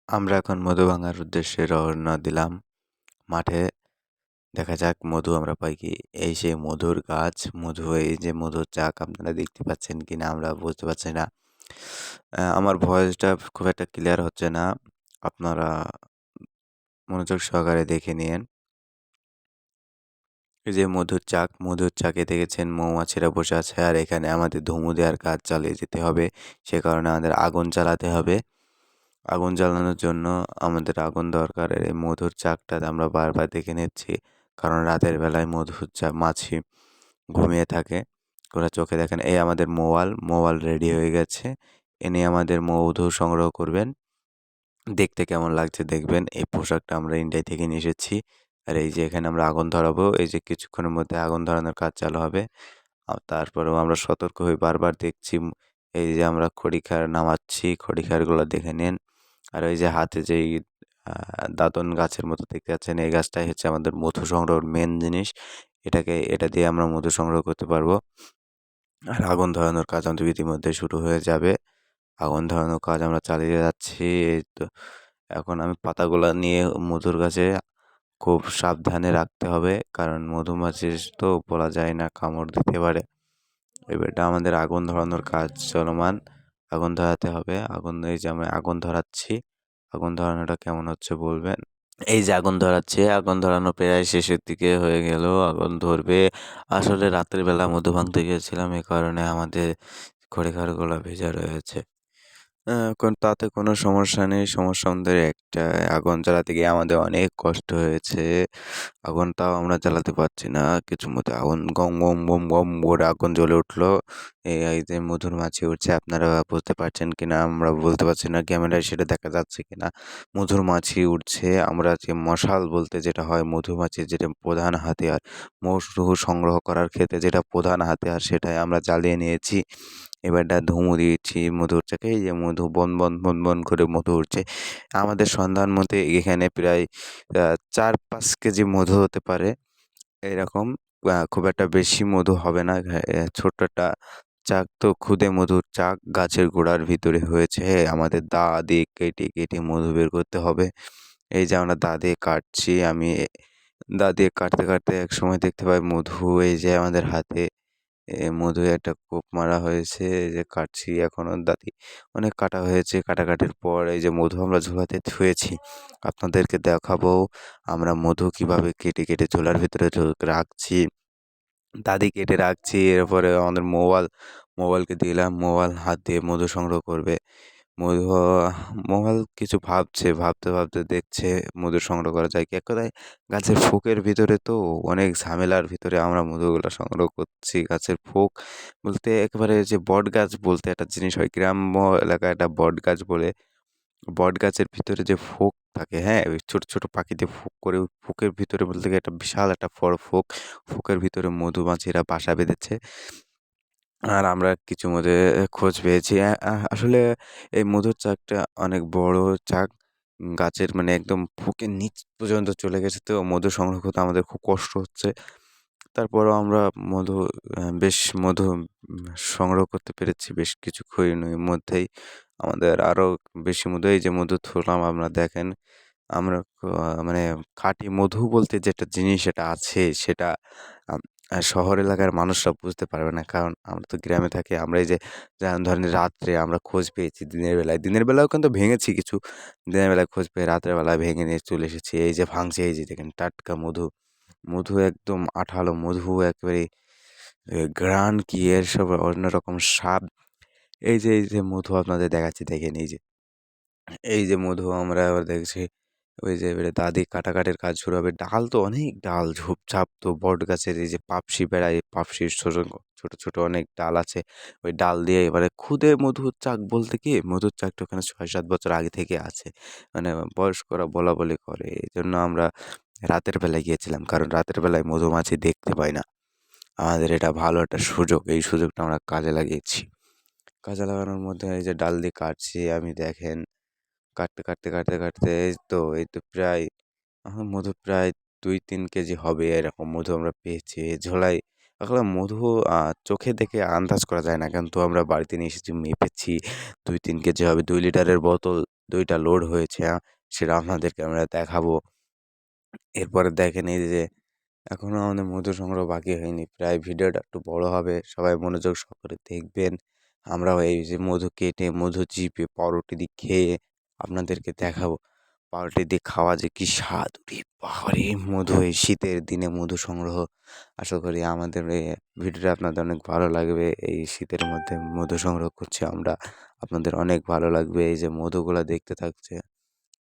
আমরা এখন মধু ভাঙার উদ্দেশ্যে রওনা দিলাম মাঠে। দেখা যাক মধু আমরা পাই কি। এই সেই মধুর গাছ, এই যে মধুর চাক আপনারা দেখতে পাচ্ছেন কিনা আমরা বুঝতে পারছি না। আমার ভয়েসটা খুব একটা ক্লিয়ার হচ্ছে না। আপনারা মনোযোগ সহকারে দেখে নিয়েন। এই যে মধুর চাকে দেখেছেন মৌমাছিরা বসে আছে আর এখানে আমাদের ধুমু দেওয়ার কাজ চালিয়ে যেতে হবে। সে কারণে আমাদের আগুন জ্বালাতে হবে। আগুন জ্বালানোর জন্য আমাদের আগুন দরকার। এই মধুর চাকটা আমরা বারবার দেখে নিচ্ছি। কারণ রাতের বেলায় মাছি ঘুমিয়ে থাকে। ওরা চোখে দেখে না। এই আমাদের মৌয়াল রেডি হয়ে গেছে। এ নিয়ে আমাদের মধু সংগ্রহ করবেন। দেখতে কেমন লাগছে দেখবেন। এই পোশাকটা আমরা ইন্ডিয়া থেকে নিয়ে এসেছি। আর এই যে এখানে আমরা আগুন ধরাবো। এই যে কিছুক্ষণের মধ্যে আগুন ধরানোর কাজ চালু হবে। তারপরেও আমরা সতর্ক হয়ে বারবার দেখছি। এই যে আমরা খড়িখার নামাচ্ছি, খড়িখারগুলো দেখে নিন। আর ওই যে হাতে যেই দাতন গাছের মতো দেখতে পাচ্ছেন, এই গাছটাই হচ্ছে আমাদের মধু সংগ্রহের মেন জিনিস। এটা দিয়ে আমরা মধু সংগ্রহ করতে পারবো। আর আগুন ধরানোর কাজ আমাদের ইতিমধ্যে শুরু হয়ে যাবে। আগুন ধরানোর কাজ আমরা চালিয়ে যাচ্ছি। এই তো এখন আমি পাতাগুলা নিয়ে মধুর গাছে খুব সাবধানে রাখতে হবে। কারণ মধুমাছির তো বলা যায় না, কামড় দিতে পারে। এবারটা আমাদের আগুন ধরানোর কাজ চলমান। আগুন ধরাতে হবে। এই যে আমি আগুন ধরাচ্ছি। আগুন ধরানোটা কেমন হচ্ছে বলবেন? এই যে আগুন ধরাচ্ছে, আগুন ধরানো প্রায় শেষের দিকে হয়ে গেল। আগুন ধরবে। আসলে রাত্রে বেলা মধু ভাঙতে গিয়েছিলাম, এ কারণে আমাদের খড়িখাড়গুলো ভেজা রয়েছে। তাতে কোনো সমস্যা নেই। সমস্যা আমাদের একটাই, আগুন জ্বালাতে গিয়ে আমাদের অনেক কষ্ট হয়েছে। আগুনটাও আমরা জ্বালাতে পারছি না। কিছুমতে আগুন গম, গম, গম, গম করে আগুন জ্বলে উঠলো। এই যে মধুর মাছি উঠছে, আপনারা বুঝতে পারছেন কিনা আমরা বলতে পারছি না। ক্যামেরায় সেটা দেখা যাচ্ছে কিনা। মধুর মাছি উঠছে। আমরা যে মশাল বলতে যেটা হয়, মধুমাছির যেটা প্রধান হাতিয়ার, মধু সংগ্রহ করার ক্ষেত্রে যেটা প্রধান হাতিয়ার, সেটাই আমরা জ্বালিয়ে নিয়েছি। এবারটা ধুমু দিয়েছি মধুর চাকে। এই যে মধু বন বন বন বন করে মধু উঠছে। আমাদের সন্ধান মতে এখানে প্রায় ৪-৫ কেজি মধু হতে পারে। এরকম খুব একটা বেশি মধু হবে না। ছোট্ট একটা চাক তো, খুদে মধুর চাক গাছের গোড়ার ভিতরে হয়েছে। আমাদের দা দিয়ে কেটে কেটে মধু বের করতে হবে। এই যে আমরা দা দিয়ে কাটছি। আমি দা দিয়ে কাটতে কাটতে একসময় দেখতে পাই মধু এই যে আমাদের হাতে মধু একটা কোপ মারা হয়েছে। এই যে কাটছি এখনো দাঁতি অনেক কাটা হয়েছে। কাটাকাটির পর এই যে মধু আমরা ঝোলাতে থুয়েছি। আপনাদেরকে দেখাবো আমরা মধু কিভাবে কেটে কেটে ঝোলার ভিতরে রাখছি। দাদি কেটে রাখছি। এরপরে আমাদের মোবাইলকে দিলাম। মোবাইল হাত দিয়ে মধু সংগ্রহ করবে। মধু কিছু ভাবছে। ভাবতে ভাবতে দেখছে মধু সংগ্রহ করা যায় কি। এক কথায় গাছের ফোঁকের ভিতরে তো অনেক ঝামেলার ভিতরে আমরা মধুগুলা সংগ্রহ করছি। গাছের ফোঁক বলতে একেবারে যে বটগাছ বলতে একটা জিনিস হয়, গ্রাম্য এলাকায় একটা বটগাছ বলে। বটগাছের ভিতরে যে ফোঁক থাকে, হ্যাঁ? ওই ছোট, ছোট পাখি দিয়ে ফোঁক করে, ওই ফোঁকের ভিতরে বলতে গেলে একটা বিশাল একটা বড় ফোঁক। ফোঁকের ভিতরে মধুমাছিরা বাসা বেঁধেছে। আর আমরা কিছু খোঁজ পেয়েছি। আসলে এই মধুর চাকটা অনেক বড় চাক। গাছের মানে একদম ফোঁকের নিচ পর্যন্ত চলে গেছে, তো মধু সংগ্রহ করতে আমাদের খুব কষ্ট হচ্ছে। তারপরেও আমরা মধু বেশ মধু সংগ্রহ করতে পেরেছি বেশ কিছুক্ষণের মধ্যেই। আমাদের আরও বেশি মধু, এই যে মধু তুললাম আমরা দেখেন। আমরা মানে খাঁটি মধু বলতে যেটা জিনিস এটা আছে, সেটা আম শহর এলাকার মানুষরা বুঝতে পারবে না। কারণ আমরা তো গ্রামে থাকি। আমরা এই যে যেমন ধরেন রাত্রে আমরা খোঁজ পেয়েছি দিনের বেলায়। দিনের বেলায়ও কিন্তু ভেঙেছি কিছু। দিনের বেলায় খোঁজ পেয়ে রাতের বেলায় ভেঙে নিয়ে চলে এসেছি। এই যে ভাঙছি, এই যে দেখেন টাটকা মধু। মধু একদম আঠালো মধু, একেবারে ঘ্রাণ কি এর সব অন্যরকম স্বাদ। এই যে মধু আপনাদের দেখাচ্ছি দেখেন এই যে মধু আমরা এবার দেখছি। ওই যে এবারে দাদি কাটাকাটির কাজ শুরু হবে। ডাল তো অনেক ডাল ঝোপঝাপ, তো বট গাছের এই যে পাপসি বেড়ায়, এই পাপসির ছোট, ছোট অনেক ডাল আছে। ওই ডাল দিয়ে এবারে খুদে মধুর চাক বলতে কি, মধুর চাকটা ওখানে ৬-৭ বছর আগে থেকে আছে। মানে বয়স্করা বলাবলি করে। এজন্য আমরা রাতের বেলায় গিয়েছিলাম। কারণ রাতের বেলায় মধুমাছি দেখতে পাই না। আমাদের এটা ভালো একটা সুযোগ। এই সুযোগটা আমরা কাজে লাগিয়েছি। কাজে লাগানোর মধ্যে এই যে ডাল দিয়ে কাটছি আমি দেখেন। কাটতে এই তো প্রায় এখন মধু প্রায় ২-৩ কেজি হবে, এরকম মধু আমরা পেয়েছি এই ঝোলায়। আসলে মধু চোখে দেখে আন্দাজ করা যায় না। কিন্তু আমরা বাড়িতে নিয়ে এসেছি, মেপেছি। ২-৩ কেজি হবে। ২ লিটারের বোতল 2টা লোড হয়েছে সেটা আপনাদেরকে আমরা দেখাবো। এরপরে দেখেন এই যে এখনও আমাদের মধু সংগ্রহ বাকি হয়নি। প্রায় ভিডিওটা একটু বড় হবে। সবাই মনোযোগ সহকারে দেখবেন। আমরাও এই যে মধু কেটে, মধু চিপে, পাউরুটি দিয়ে খেয়ে আপনাদেরকে দেখাবো। পাউরুটি দিয়ে খাওয়া যে কি স্বাদ! ওরে বাবারে! মধু এই শীতের দিনে মধু সংগ্রহ। আশা করি আমাদের এই ভিডিওটা আপনাদের অনেক ভালো লাগবে। এই শীতের মধ্যে মধু সংগ্রহ করছি আমরা। আপনাদের অনেক ভালো লাগবে। এই যে মধুগুলা দেখতে থাকছে।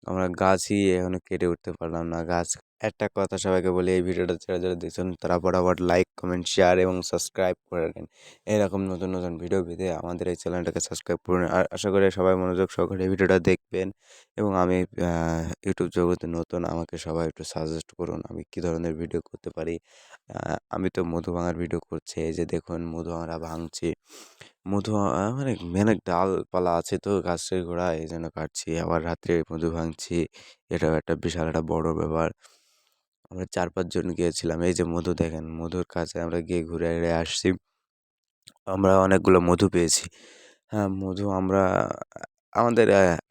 আমরা গাছই এখনো কেটে উঠতে পারলাম না। গাছ একটা কথা সবাইকে বলি এই ভিডিওটা যারা, যারা দেখছেন তারা বরাবর লাইক, কমেন্ট, শেয়ার এবং সাবস্ক্রাইব করে নিন। এরকম নতুন, নতুন ভিডিও পেতে আমাদের এই চ্যানেলটাকে সাবস্ক্রাইব করুন। আর আশা করি সবাই মনোযোগ সহকারে এই ভিডিওটা দেখবেন এবং আমি ইউটিউব জগতে নতুন আমাকে সবাই একটু সাজেস্ট করুন আমি কী ধরনের ভিডিও করতে পারি। আমি তো মধু ভাঙার ভিডিও করছি। এই যে দেখুন মধু আমরা ভাঙছি। মধু মানে অনেক ডালপালা আছে তো গাছের গোড়ায় এইজন্য কাটছি। আবার রাত্রে মধু ভাঙছি। এটাও একটা বিশাল একটা বড় ব্যাপার। আমরা ৪-৫ জন গিয়েছিলাম। এই যে মধু দেখেন, মধুর কাছে আমরা গিয়ে ঘুরে ঘুরে আসছি। আমরা অনেকগুলো মধু পেয়েছি। হ্যাঁ, মধু আমরা আমাদের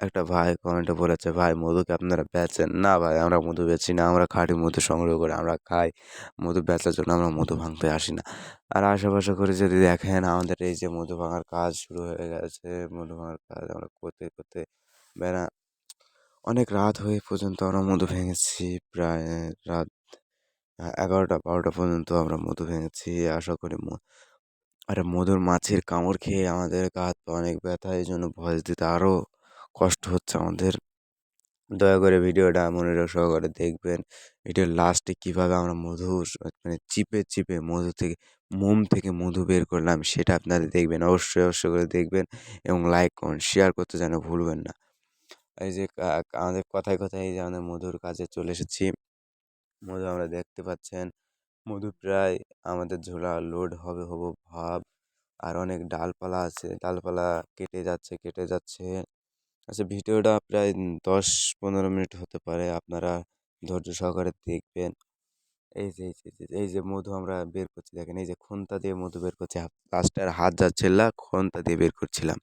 একটা ভাই কমেন্টে বলেছে, "ভাই মধু কি আপনারা বেচেন?" না ভাই আমরা মধু বেচি না। আমরা খাঁটি মধু সংগ্রহ করে আমরা খাই। মধু বেচার জন্য আমরা মধু ভাঙতে আসি না। আর আশেপাশে করে যদি দেখেন আমাদের এই যে মধু ভাঙার কাজ শুরু হয়ে গেছে। মধু ভাঙার কাজ আমরা করতে, করতে বেলা অনেক রাত হয়ে পর্যন্ত আমরা মধু ভেঙেছি। প্রায় রাত ১১টা-১২টা পর্যন্ত আমরা মধু ভেঙেছি। আশা করি আরে মধুর মাছির কামড় খেয়ে আমাদের গা হাত পা অনেক ব্যথা। এইজন্য ভয়েস দিতে আরও কষ্ট হচ্ছে আমাদের। দয়া করে ভিডিওটা মনোযোগ সহকারে দেখবেন। ভিডিওর লাস্টে কীভাবে আমরা মধু মানে চিপে, চিপে মধু থেকে মোম থেকে মধু বের করলাম সেটা আপনারা দেখবেন। অবশ্যই, অবশ্যই করে দেখবেন এবং লাইক, কমেন্ট, শেয়ার করতে যেন ভুলবেন না। এই যে আমাদের কথায়, কথায় এই যে আমাদের মধুর কাছে চলে এসেছি। মধু আমরা দেখতে পাচ্ছেন। মধু প্রায় আমাদের ঝোলা লোড হবে ভাব। আর অনেক ডালপালা আছে। ডালপালা কেটে যাচ্ছে, কেটে যাচ্ছে। আচ্ছা ভিডিওটা প্রায় 10-15 মিনিট হতে পারে। আপনারা ধৈর্য সহকারে দেখবেন। এই যে মধু আমরা বের করছি দেখেন এই যে খুন্তা দিয়ে মধু বের করছি। লাস্টে আর হাত যাচ্ছিল না, খুন্তা দিয়ে বের করছিলাম।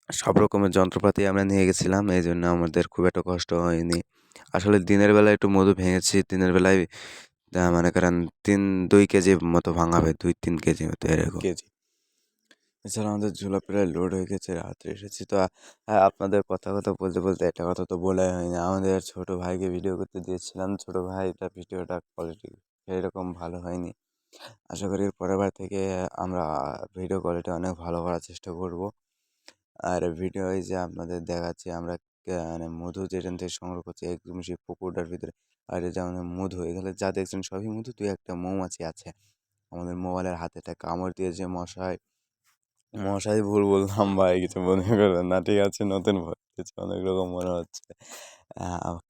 সব রকমের যন্ত্রপাতি আমরা নিয়ে গেছিলাম। এইজন্য আমাদের খুব একটা কষ্ট হয়নি। আসলে দিনের বেলায় একটু মধু ভেঙেছি। দিনের বেলায় মনে করেন 2 কেজি মতো ভাঙা হবে। 2-3 কেজি মতো এরকম। এছাড়া আমাদের ঝোলা প্রায় লোড হয়ে গেছে। রাত্রে এসেছি তো আপনাদের কথা বলতে, বলতে একটা কথা তো বলাই হয়নি। আমাদের ছোট ভাইকে ভিডিও করতে দিয়েছিলাম। ছোট ভাইটা ভিডিওটা কোয়ালিটি সেরকম ভালো হয়নি। আশা করি এর পরের বার থেকে আমরা ভিডিও কোয়ালিটি অনেক ভালো করার চেষ্টা করব। আর ভিডিও এই যে আপনাদের দেখাচ্ছি আমরা মানে মধু যেখান থেকে সংগ্রহ করছি একদম সেই পুকুরটার ভিতরে। আর এই যে আমাদের মধু এখানে যা দেখছেন সবই মধু। 2-1টা মৌমাছি আছে। আমাদের মোবাইলের হাতে একটা কামড় দিয়েছে মশায়। মশাই ভুল বললাম ভাই কিছু মনে করবেন না। ঠিক আছে? নতুন ভয় পেয়েছি অনেক রকম মনে হচ্ছে।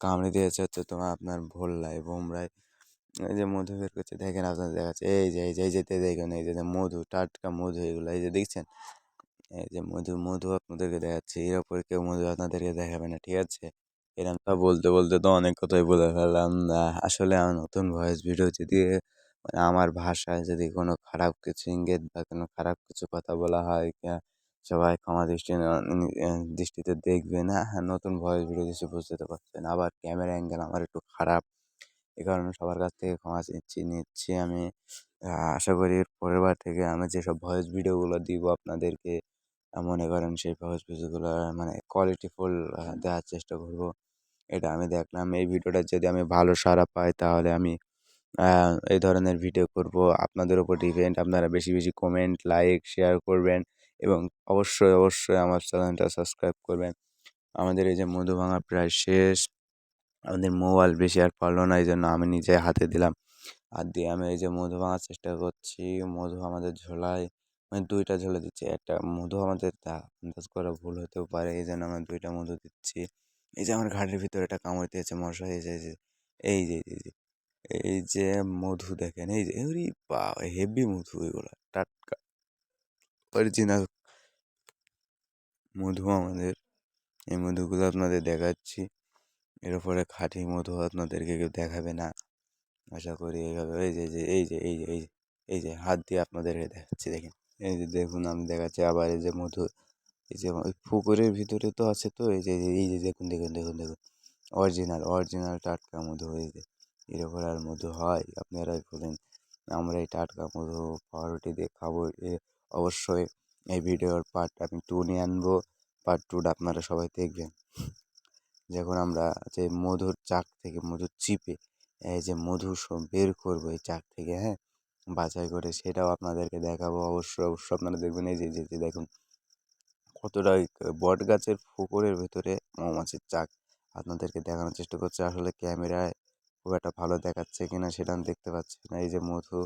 কামড়ে দিয়েছে হচ্ছে তোমার আপনার ভোল্লায়, বোমড়ায়। এই যে মধু বের করছে দেখেন আপনাদের দেখাচ্ছে। এই যে দেখেন এই যে মধু, টাটকা মধু এগুলো। এই যে দেখছেন? এই যে মধু আপনাদেরকে দেখাচ্ছি। এর উপরে কেউ মধু আপনাদেরকে দেখাবে না। ঠিক আছে? এরকম বলতে, বলতে তো অনেক কথাই বলে ফেললাম। আসলে আমার নতুন ভয়েস ভিডিও যদি মানে আমার ভাষায় যদি কোনো খারাপ কিছু ইঙ্গিত বা কোনো খারাপ কিছু কথা বলা হয় সবাই ক্ষমা দৃষ্টিতে দেখবেন। হ্যাঁ, নতুন ভয়েস ভিডিও দিচ্ছি বুঝতে তো পারছেন। আবার ক্যামেরা অ্যাঙ্গেল আমার একটু খারাপ। এ কারণে সবার কাছ থেকে ক্ষমা নিচ্ছি আমি। আশা করি এর পরের বার থেকে আমি যেসব ভয়েস ভিডিওগুলো দিব আপনাদেরকে মনে করেন সেই ভয়েস ভিডিওগুলো মানে কোয়ালিটিফুল দেওয়ার চেষ্টা করব। এটা আমি দেখলাম। এই ভিডিওটা যদি আমি ভালো সাড়া পাই তাহলে আমি এই ধরনের ভিডিও করব। আপনাদের উপর ডিপেন্ড। আপনারা বেশি, বেশি কমেন্ট, লাইক, শেয়ার করবেন এবং অবশ্যই, অবশ্যই আমার চ্যানেলটা সাবস্ক্রাইব করবেন। আমাদের এই যে মধু ভাঙা প্রায় শেষ। আমাদের মোবাইল বেশি আর পারল না। এইজন্য আমি নিজে হাতে দিলাম। হাত দিয়ে আমি এই যে মধু ভাঙার চেষ্টা করছি। মধু আমাদের ঝোলায় মানে 2টা ঝোলা দিচ্ছি। একটা মধু আমাদের আন্দাজ করা ভুল হতেও পারে। এইজন্য আমরা 2টা মধু দিচ্ছি। এই যে আমার ঘাড়ের ভিতরে একটা কামড় দিয়েছে মশা। এই যে এই যে মধু দেখেন এই যে ওরে হেভি মধু এগুলা টাটকা অরিজিনাল মধু আমাদের। এই মধুগুলো আপনাদের দেখাচ্ছি। এর উপরে খাঁটি মধু আপনাদেরকে কেউ দেখাবে না। আশা করি এইভাবে এই যে হাত দিয়ে আপনাদেরকে দেখাচ্ছি দেখেন। এই যে দেখুন আমি দেখাচ্ছি আবার এই যে মধু এই যে ওই পুকুরের ভিতরে তো আছে, তো এই যে দেখুন দেখুন দেখুন দেখুন, অরিজিনাল অরিজিনাল টাটকা মধু। এই যে এর ওপর আর মধু হয়? আপনারাই বলেন। আমরা এই টাটকা মধু পাউরুটি দিয়ে খাবো। অবশ্যই এই ভিডিওর পার্ট আমি 2 নিয়ে আনবো। পার্ট 2টা আপনারা সবাই দেখবেন। যখন আমরা যে মধুর চাক থেকে মধু চিপে এই যে মধু বের করবো এই চাক থেকে, হ্যাঁ, বাছাই করে, সেটাও আপনাদেরকে দেখাবো। অবশ্যই অবশ্যই আপনারা দেখবেন। এই যে দেখুন কতটা ওই বট গাছের ফোকরের ভেতরে মৌমাছির চাক। আপনাদেরকে দেখানোর চেষ্টা করছি, আসলে ক্যামেরায় খুব একটা ভালো দেখাচ্ছে কিনা সেটা আমি দেখতে পাচ্ছি না। এই যে মধু